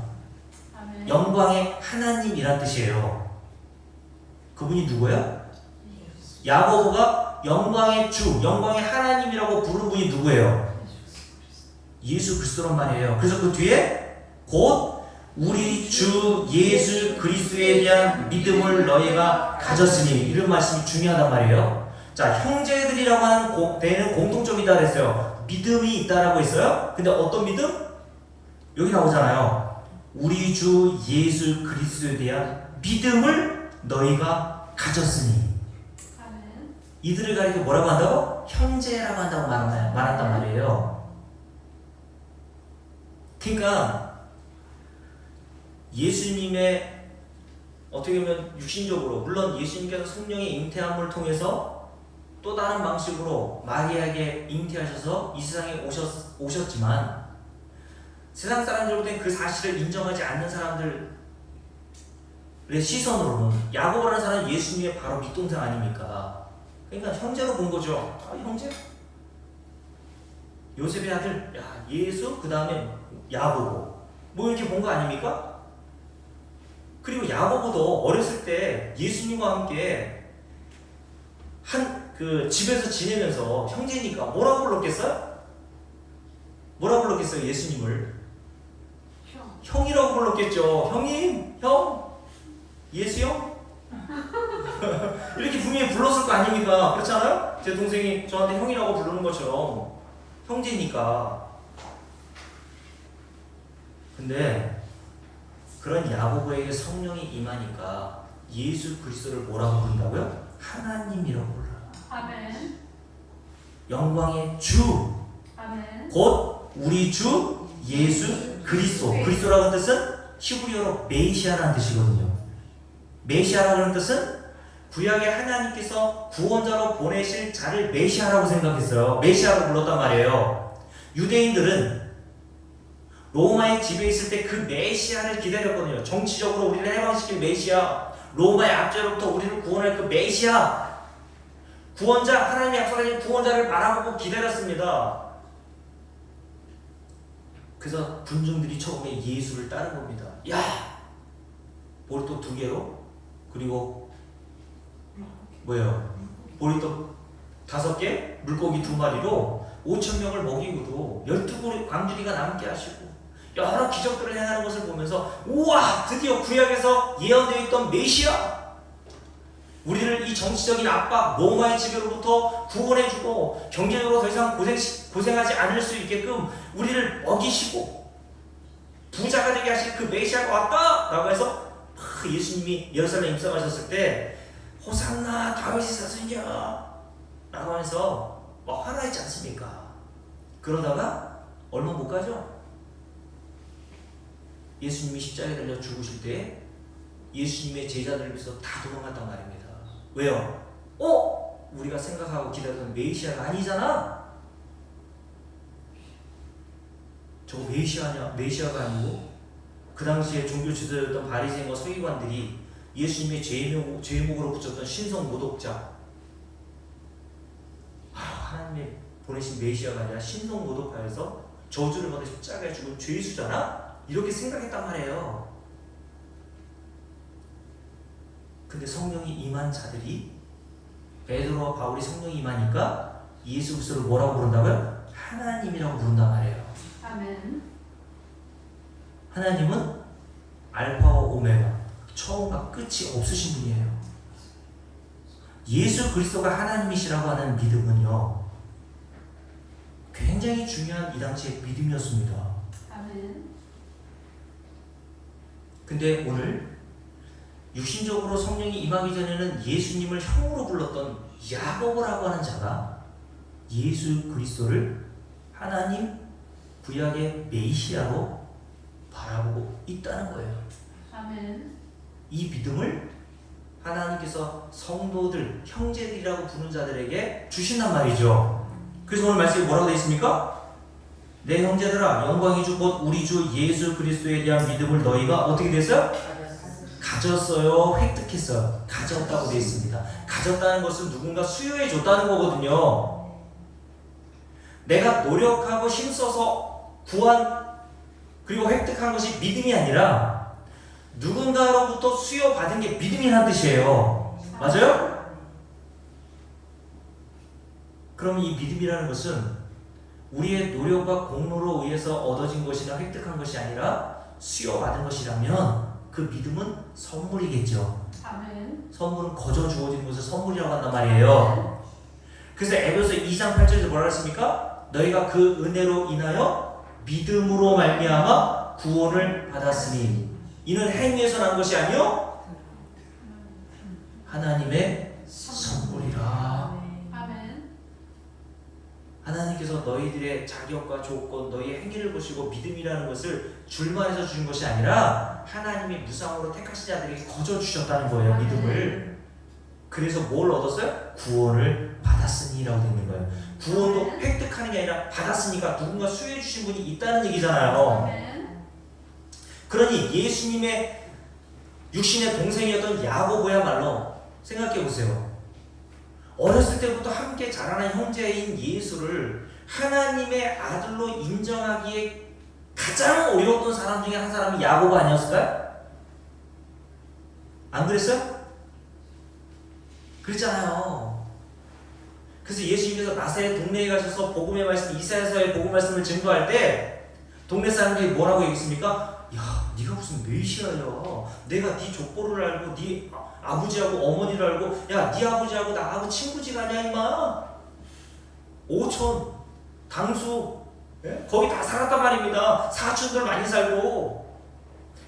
아멘. 영광의 하나님이란 뜻이에요. 그분이 누구예요? 야고보가 영광의 주, 영광의 하나님이라고 부른 분이 누구예요? 예수 그리스도란 말이에요. 그래서 그 뒤에 곧 우리 주 예수 그리스도에 대한 믿음을 너희가 가졌으니, 이런 말씀이 중요하단 말이에요. 자, 형제들이라고 하는 데에는 공통점이 있다 그랬어요. 믿음이 있다라고 했어요. 근데 어떤 믿음? 여기 나오잖아요. 우리 주 예수 그리스도에 대한 믿음을 너희가 가졌으니. 아멘. 이들을 가리켜 뭐라고 한다고? 형제라고 한다고 말한단 말이에요. 그러니까 예수님의 어떻게 보면 육신적으로, 물론 예수님께서 성령의 잉태함을 통해서 또 다른 방식으로 마리아에게 잉태하셔서 이 세상에 오셨지만 세상 사람들보다는 그 사실을 인정하지 않는 사람들의 시선으로는 야고보라는 사람은 예수님의 바로 밑동생 아닙니까? 그러니까 형제로 본 거죠. 형제? 요셉의 아들, 예수, 그 다음에 야고보, 뭐 이렇게 본 거 아닙니까? 그리고 야고보도 어렸을 때 예수님과 함께 그 집에서 지내면서 형제니까 뭐라고 불렀겠어요? 뭐라고 불렀겠어요? 예수님을 형이라고 불렀겠죠. 형님, 형, 예수 형, 이렇게 분명히 불렀을 거 아닙니까? 그렇잖아요? 제 동생이 저한테 형이라고 부르는 것처럼 형제니까. 근데 그런 야고보에게 성령이 임하니까 예수 그리스도를 뭐라고 부른다고요? 하나님이라고 불러요. 아멘. 영광의 주, 아멘. 곧 우리 주 예수 그리스도. 그리스도라는 뜻은 히브리어로 메시아라는 뜻이거든요. 메시아라는 뜻은 구약의 하나님께서 구원자로 보내실 자를 메시아라고 생각했어요. 메시아로 불렀단 말이에요. 유대인들은 로마의 지배에 있을 때 그 메시아를 기다렸거든요. 정치적으로 우리를 해방시킬 메시아, 로마의 압제로부터 우리를 구원할 그 메시아, 구원자, 하나님이 약속하신 구원자를 바라보고 기다렸습니다. 그래서 군중들이 처음에 예수를 따른 겁니다. 야! 보리떡 2개로, 그리고 뭐예요? 보리떡 5개, 물고기 2마리로 5,000명을 먹이고도 12 광주리가 남게 하시고 여러 기적들을 행하는 것을 보면서, 우와! 드디어 구약에서 예언되어 있던 메시아! 우리를 이 정치적인 압박, 로마의 지배로부터 구원해주고 경제적으로 더 이상 고생하지 않을 수 있게끔 우리를 먹이시고 부자가 되게 하실 그 메시아가 왔다! 라고 해서 예수님이 예루살렘에 입성하셨을 때 호산나 다윗의 자손이야! 라고 하면서 막 화나있지 않습니까? 그러다가 얼마 못 가죠? 예수님이 십자가에 달려 죽으실 때 예수님의 제자들을 위해서 다 도망갔단 말입니다. 왜요? 우리가 생각하고 기다렸던 메시아가 아니잖아? 저거 메시아가 아니고 그 당시에 종교 지도자였던 바리새인과 서기관들이 예수님의 제목으로 붙였던 신성 모독자, 하나님의 보내신 메시아가 아니라 신성 모독하여서 저주를 받아 십자가에 죽은 죄수잖아? 이렇게 생각했단 말이에요. 근데 성령이 임한 자들이 베드로와 바울이 성령이 임하니까 예수 그리스도를 뭐라고 부른다고요? 하나님이라고 부른단 말이에요. 아멘. 하나님은 알파와 오메가, 처음과 끝이 없으신 분이에요. 예수 그리스도가 하나님이시라고 하는 믿음은요, 굉장히 중요한 이 당시의 믿음이었습니다. 아멘. 근데 오늘 육신적으로 성령이 임하기 전에는 예수님을 형으로 불렀던 야고보라고 하는 자가 예수 그리스도를 하나님 구약의 메시아로 바라보고 있다는 거예요. 아멘. 이 믿음을 하나님께서 성도들, 형제들이라고 부르는 자들에게 주신단 말이죠. 그래서 오늘 말씀에 뭐라고 되어 있습니까? 내 형제들아, 영광의 주 곧 우리 주 예수 그리스도에 대한 믿음을 너희가 어떻게 됐어요? 가졌어요, 획득했어요. 가졌다고 되어 있습니다. 가졌다는 것은 누군가 수여해 줬다는 거거든요. 내가 노력하고 힘써서 구한 그리고 획득한 것이 믿음이 아니라 누군가로부터 수여받은 게 믿음이라는 뜻이에요. 맞아요? 그럼 이 믿음이라는 것은 우리의 노력과 공로로 의해서 얻어진 것이나 획득한 것이 아니라 수여받은 것이라면 그 믿음은 선물이겠죠. 아멘. 선물은 거저 주어지는 것을 선물이라고 한단 말이에요. 그래서 에베소 2장 8절에서 뭐라 했습니까? 너희가 그 은혜로 인하여 믿음으로 말미암아 구원을 받았으니 이는 행위에서 난 것이 아니요 하나님의 선물이라. 아멘. 하나님께서 너희들의 자격과 조건, 너희의 행위를 보시고 믿음이라는 것을 줄만해서 주신 것이 아니라 하나님이 무상으로 택하신 자들에게 거저 주셨다는 거예요. 믿음을. 그래서 뭘 얻었어요? 구원을 받았으니라고 되어 있는 거예요. 구원도 획득하는 게 아니라 받았으니까 누군가 수여해 주신 분이 있다는 얘기잖아요. 아멘. 그러니 예수님의 육신의 동생이었던 야고보야말로 생각해 보세요. 어렸을 때부터 함께 자라난 형제인 예수를 하나님의 아들로 인정하기에 가장 어려웠던 사람 중에 한 사람이 야고보 아니었을까요? 안 그랬어요? 그랬잖아요. 그래서 예수님께서 나사렛 동네에 가셔서 복음의 말씀, 이사야서의 복음 말씀을 증거할 때 동네 사람들이 뭐라고 얘기했습니까? 야, 네가 무슨 메시아야? 내가 네 족보를 알고 네 아버지하고 어머니를 알고, 야, 네 아버지하고 나하고 친구지가 아니야 임마. 오촌, 당수, 예? 거기 다 살았단 말입니다. 사촌들 많이 살고.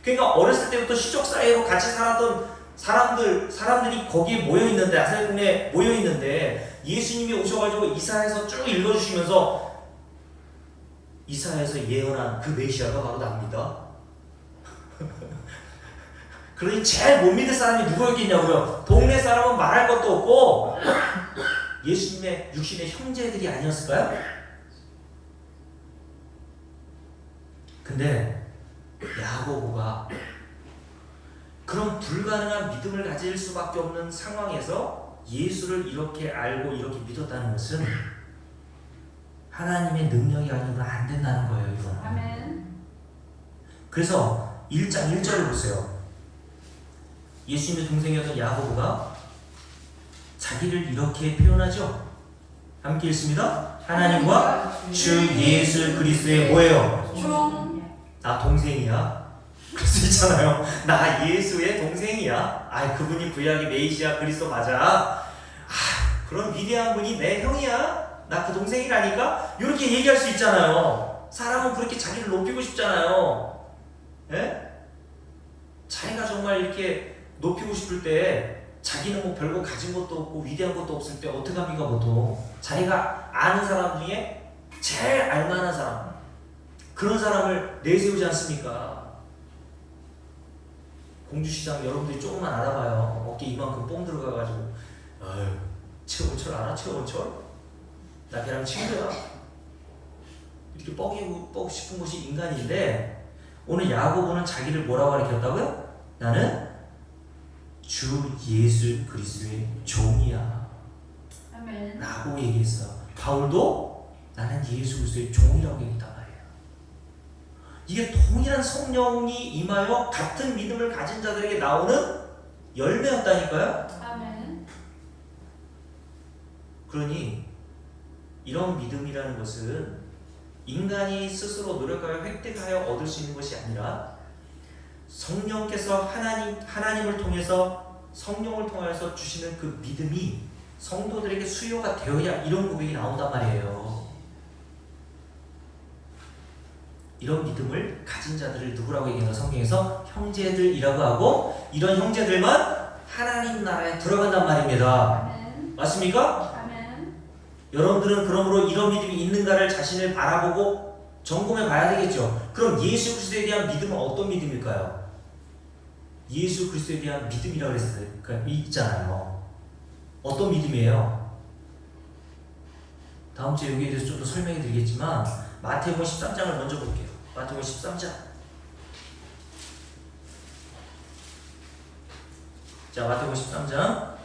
그러니까 어렸을 때부터 시족 사회로 같이 살았던 사람들이 거기에 모여 있는데, 나사렛 동네에 모여 있는데 예수님이 오셔가지고 이사야서 쭉 읽어주시면서 이사야에서 예언한 그 메시아가 바로 납니다. 그러니 제일 못 믿을 사람이 누구였겠냐고요? 동네 사람은 말할 것도 없고 예수님의 육신의 형제들이 아니었을까요? 근데 야고보가 그런 불가능한 믿음을 가질 수밖에 없는 상황에서 예수를 이렇게 알고 이렇게 믿었다는 것은 하나님의 능력이 아니면 안 된다는 거예요. 이거는. 아멘. 그래서 1장 1절을 보세요. 예수님의 동생이었던 야고보가 자기를 이렇게 표현하죠. 함께 읽습니다. 하나님과 주 예수 그리스도의 뭐예요? 나 동생이야. 그럴 수 있잖아요. 나 예수의 동생이야. 아, 그분이 구약의 메시아 그리스도 맞아. 아, 그런 위대한 분이 내 형이야. 나 그 동생이라니까. 이렇게 얘기할 수 있잖아요. 사람은 그렇게 자기를 높이고 싶잖아요. 예? 자기가 정말 이렇게 높이고 싶을 때 자기는 뭐 별거 가진 것도 없고 위대한 것도 없을 때 어떻게 합니까? 보통 자기가 아는 사람 중에 제일 알만한 사람, 그런 사람을 내세우지 않습니까? 공주시장 여러분들이 조금만 알아봐요. 어깨 이만큼 뽕 들어가가지고 아유, 최원철 알아? 최원철? 나 걔랑 친구야. 이렇게 뻐기고 싶은 것이 인간인데 오늘 야고보는 자기를 뭐라고 가르쳤다고요? 나는 주 예수 그리스도의 종이야. 아멘. 라고 얘기했어. 바울도 나는 예수 그리스도의 종이라고 얘기했단 말이에요. 이게 동일한 성령이 임하여 같은 믿음을 가진 자들에게 나오는 열매였다니까요. 아멘. 그러니 이런 믿음이라는 것은 인간이 스스로 노력하여 획득하여 얻을 수 있는 것이 아니라 성령께서 하나님을 통해서 성령을 통해서 주시는 그 믿음이 성도들에게 수요가 되어야 이런 고백이 나온단 말이에요. 이런 믿음을 가진 자들을 누구라고 얘기하나 성경에서 형제들이라고 하고 이런 형제들만 하나님 나라에 들어간단 말입니다. 아멘. 맞습니까? 아멘. 여러분들은 그러므로 이런 믿음이 있는가를 자신을 바라보고 점검해 봐야 되겠죠. 그럼 예수 그리스도에 대한 믿음은 어떤 믿음일까요? 예수 그리스도에 대한 믿음이라고 그랬어요. 그러니까 있잖아요. 어떤 믿음이에요? 다음 주에 여기에 대해서 좀 더 설명해 드리겠지만 마태복음 13장을 먼저 볼게요. 마태복음 13장. 자, 마태복음 13장.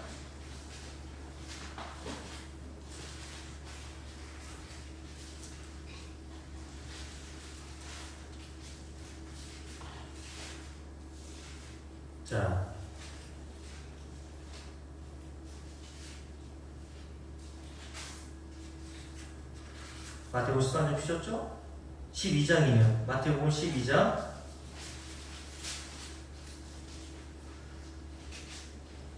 자, 마태복음 13장 피셨죠? 12장이면 마태복음 12장.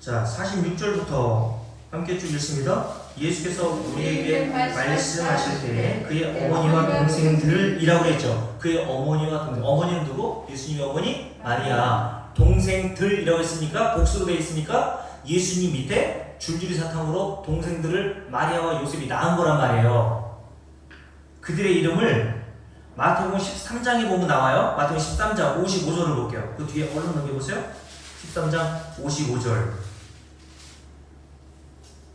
자, 46절부터 함께 쭉 읽습니다. 예수께서 우리에게 말씀하실 때 그의 어머니와 동생들이라고 했죠. 그의 어머니와 동생. 어머니는 누구? 예수님의 어머니 마리아. 동생들이라고 했으니까 복수로 되어 있으니까 예수님 밑에 줄줄이 사탕으로 동생들을 마리아와 요셉이 낳은 거란 말이에요. 그들의 이름을 마태복음 13장에 보면 나와요. 마태복음 13장 55절을 볼게요. 그 뒤에 얼른 넘겨보세요. 13장 55절.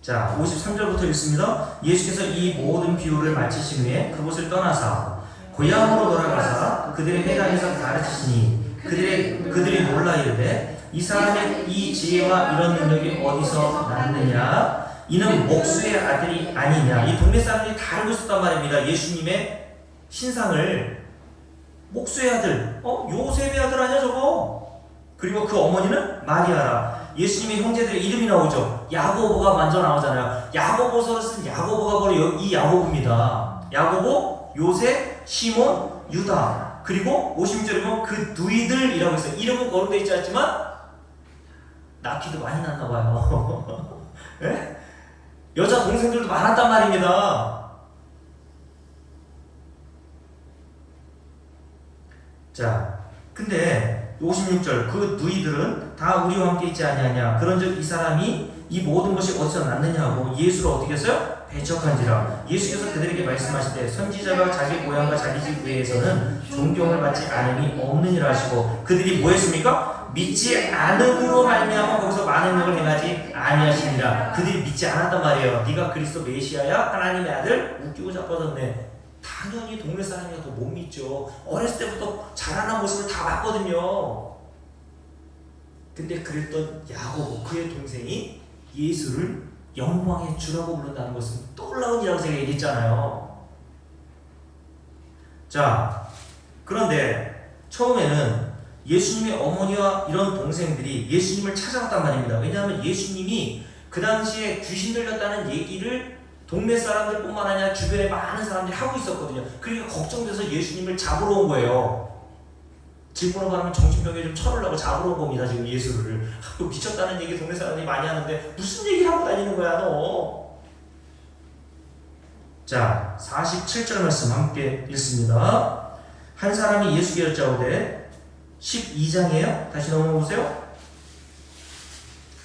자, 53절부터 읽습니다. 예수께서 이 모든 비유를 마치신 후에 그곳을 떠나사 고향으로 돌아가사 그들의 회당에서 가르치시니 그들이 놀라 이르되 이 사람의 이 지혜와 이런 능력이 어디서 났느냐? 이는 목수의 아들이 아니냐? 이 동네 사람들이 다 알고 있었단 말입니다. 예수님의 신상을. 목수의 아들, 요셉의 아들 아니야 저거? 그리고 그 어머니는 마리아라. 예수님의 형제들의 이름이 나오죠. 야고보가 먼저 나오잖아요. 야고보서를 쓴 야고보가 바로 이 야고보입니다. 야고보, 요셉, 시몬, 유다. 그리고 56절에 보면 그 누이들이라고 했어요. 이름은 거론되어 있지 않지만 낳기도 많이 낳나 봐요. 네? 여자 동생들도 많았단 말입니다. 자, 근데 56절 그 누이들은 다 우리와 함께 있지 아니하냐. 그런즉 이 사람이 이 모든 것이 어디서 났느냐고 예수를 어떻게 했어요? 배척한지라. 예수께서 그들에게 말씀하시되 선지자가 자기 고향과 자기 집 외에서는 존경을 받지 않음이 없느니라 하시고 그들이 뭐 했습니까? 믿지 않음으로 말미암아 거기서 많은 일을 행하지 아니하시니라. 그들이 믿지 않았단 말이에요. 네가 그리스도 메시아야? 하나님의 아들? 웃기고 자빠졌네. 당연히 동네 사람이라 더 못 믿죠. 어렸을 때부터 자라난 모습을 다 봤거든요. 근데 그랬던 야고보 그의 동생이 예수를 영광의 주라고 부른다는 것은 놀라운 일이라고 제가 얘기했잖아요. 자, 그런데 처음에는 예수님의 어머니와 이런 동생들이 예수님을 찾아갔단 말입니다. 왜냐하면 예수님이 그 당시에 귀신 들렸다는 얘기를 동네 사람들뿐만 아니라 주변에 많은 사람들이 하고 있었거든요. 그러니까 걱정돼서 예수님을 잡으러 온 거예요. 지금으로 말하면 정신병에 좀 쳐르려고 잡으러 온 겁니다. 지금 예수를. 미쳤다는 얘기 동네 사람들이 많이 하는데 무슨 얘기를 하고 다니는 거야 너. 자, 47절 말씀 함께 읽습니다. 한 사람이 예수께 여짜오되 12장이에요. 다시 넘어보세요.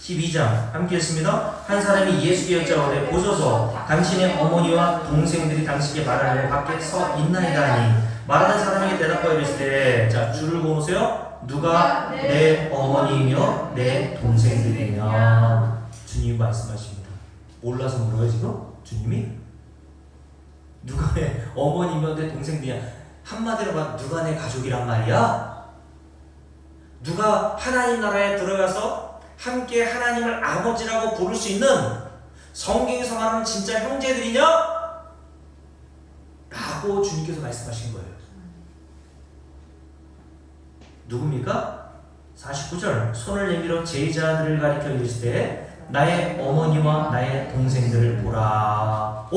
12장 함께 읽습니다. 한 사람이 예수께 여짜오되 보소서 당신의 어머니와 동생들이 당신께 말하려고 밖에 서 있나이다 하니 말하는 사람에게 대답하여 이르시되 자 줄을 보세요. 누가 내 어머니이며 내 동생들이냐. 주님이 말씀하십니다. 몰라서 물어요 지금? 주님이? 누가 내 어머니이며 내 동생들이냐. 한마디로 말 누가 내 가족이란 말이야? 누가 하나님 나라에 들어가서 함께 하나님을 아버지라고 부를 수 있는 성경에서 말하는 진짜 형제들이냐? 라고 주님께서 말씀하신 거예요. 누굽니까? 49절 손을 내밀어 제자들을 가리켜 이르실 때 나의 어머니와 나의 동생들을 보라.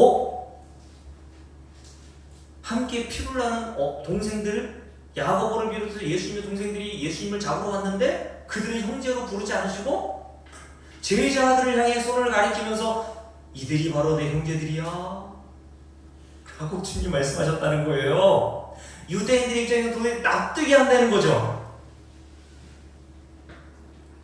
함께 피를 나는 동생들, 야고보를 비롯해서 예수님의 동생들이 예수님을 잡으러 왔는데 그들을 형제로 부르지 않으시고 제자들을 향해 손을 가리키면서 이들이 바로 내 형제들이야 라고 주님 말씀하셨다는 거예요. 유대인들 입장에서 도저히 납득이 안 되는 거죠.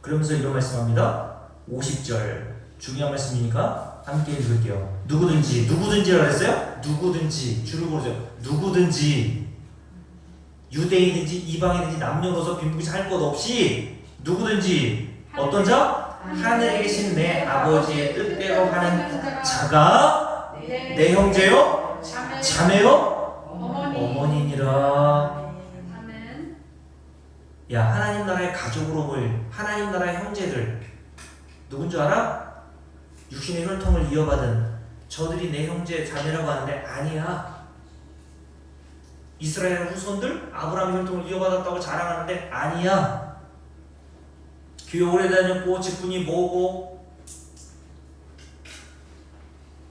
그러면서 이런 말씀합니다. 50절 중요한 말씀이니까 함께 읽을게요. 누구든지라고 했어요? 누구든지 줄을 고르죠. 누구든지 유대인이든지 이방인이든지 남녀노소 빈부지 할 것 없이 누구든지 어떤 자? 하늘에 계신 내 아버지의 뜻대로 하는 자가 내 형제요? 자매요? 어머니니라. 아멘. 야, 하나님 나라의 가족으로 보일 하나님 나라의 형제들 누군 줄 알아? 육신의 혈통을 이어받은 저들이 내 형제 자매라고 하는데 아니야. 이스라엘 후손들 아브라함의 혈통을 이어받았다고 자랑하는데 아니야. 교회 오래 다녔고 직분이 뭐고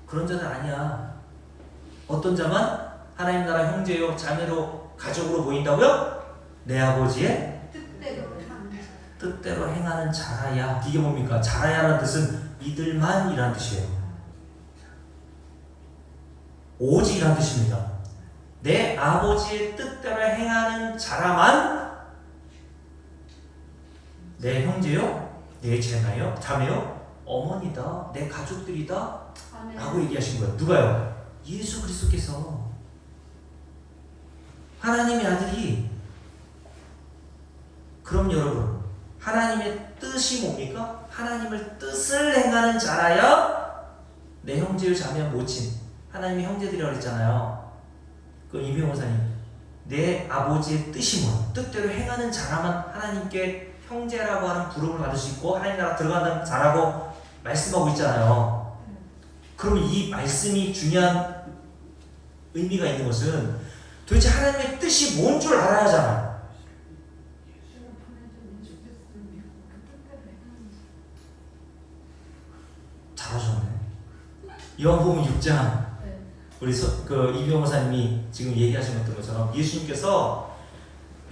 그런 자는 아니야. 어떤 자만 하나님 나라 형제요 자매로 가족으로 보인다고요? 내 아버지의 뜻대로 행하는 자라야. 이게 뭡니까? 자라야라는 뜻은 이들만이라는 뜻이에요. 오직이라는 뜻입니다. 내 아버지의 뜻대로 행하는 자라만 내 형제요, 내 자매요, 어머니다, 내 가족들이다 아멘. 라고 얘기하신 거예요. 누가요? 예수 그리스도께서. 하나님의 아들이. 그럼 여러분 하나님의 뜻이 뭡니까? 하나님의 뜻을 행하는 자라야 내 형제요 자매와 모친 하나님의 형제들이라고 했잖아요. 그 이병호사님 내 아버지의 뜻이 뭐야? 뜻대로 행하는 자라만 하나님께 형제라고 하는 부름을 받을 수 있고 하나님 나라 들어가는 자라고 말씀하고 있잖아요. 그러면 이 말씀이 중요한 의미가 있는 것은 도대체 하나님의 뜻이 뭔 줄 알아야 하잖아요. 잘하셨네. 요한복음 6장 우리 이병호 사님이 지금 얘기하신 것처럼 예수님께서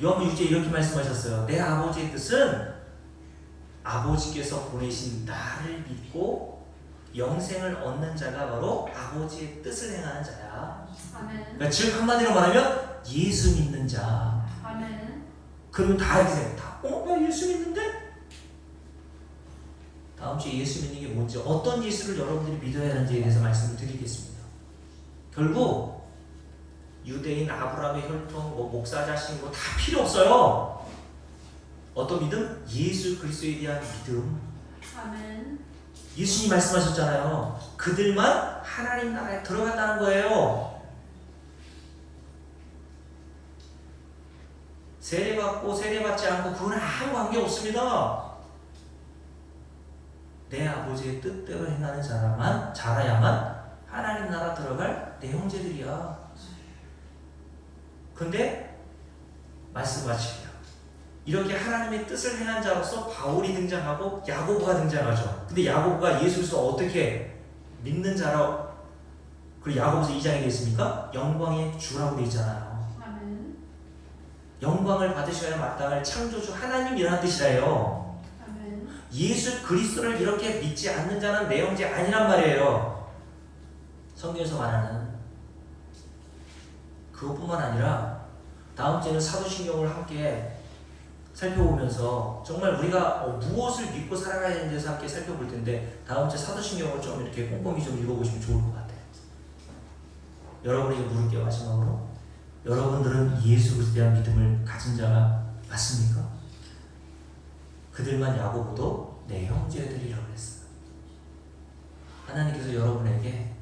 요한복음 6장에 이렇게 말씀하셨어요. 내 아버지의 뜻은 아버지께서 보내신 나를 믿고 영생을 얻는 자가 바로 아버지의 뜻을 행하는 자야. 아멘. 그러니까 즉 한마디로 말하면 예수 믿는 자. 아멘. 그러면 다 이렇게 생각해. 나 예수 믿는데? 다음 주에 예수 믿는 게 뭔지, 어떤 예수를 여러분들이 믿어야 하는지에 대해서 말씀을 드리겠습니다. 결국 유대인 아브라함의 혈통, 목사 자신 다 필요 없어요. 어떤 믿음? 예수 그리스도에 대한 믿음. 아멘. 예수님 말씀하셨잖아요. 그들만 하나님 나라에 들어간다는 거예요. 세례받고 세례받지 않고 그건 아무 관계 없습니다. 내 아버지의 뜻대로 행하는 자라야만 하나님 나라 들어갈 내 형제들이야. 근데 말씀 마칠게요. 이렇게 하나님의 뜻을 행한 자로서 바울이 등장하고 야고보가 등장하죠. 근데 야고보가 예수 그리스도 어떻게 믿는 자라 그리고 야고보서 2장에 되어 있습니까? 영광의 주라고 되어 있잖아요. 아멘. 영광을 받으셔야 마땅할 창조주 하나님이라는 뜻이라요. 아멘. 예수 그리스도를 이렇게 믿지 않는 자는 내 형제 아니란 말이에요. 성경에서 말하는 그것뿐만 아니라 다음 주에는 사도신경을 함께 살펴보면서 정말 우리가 무엇을 믿고 살아가야 되는 데서 함께 살펴볼 텐데 다음 주에 사도신경을 좀 이렇게 꼼꼼히 좀 읽어보시면 좋을 것 같아요. 여러분에게 물을게요. 마지막으로 여러분들은 예수 그리스도에 대한 믿음을 가진 자가 맞습니까? 그들만 야고보도 내 형제들이라고 했어요. 하나님께서 여러분에게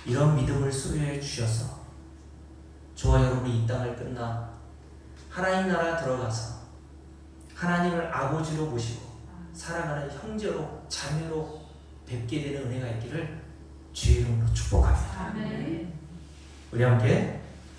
이런 믿음을 수여해 주셔서 저와 여러분이 이 땅을 끝나 하나님 나라 들어가서 하나님을 아버지로 모시고 살아가는 형제로 자매로 뵙게 되는 은혜가 있기를 주의 이름으로 축복합니다. 아멘. 우리 함께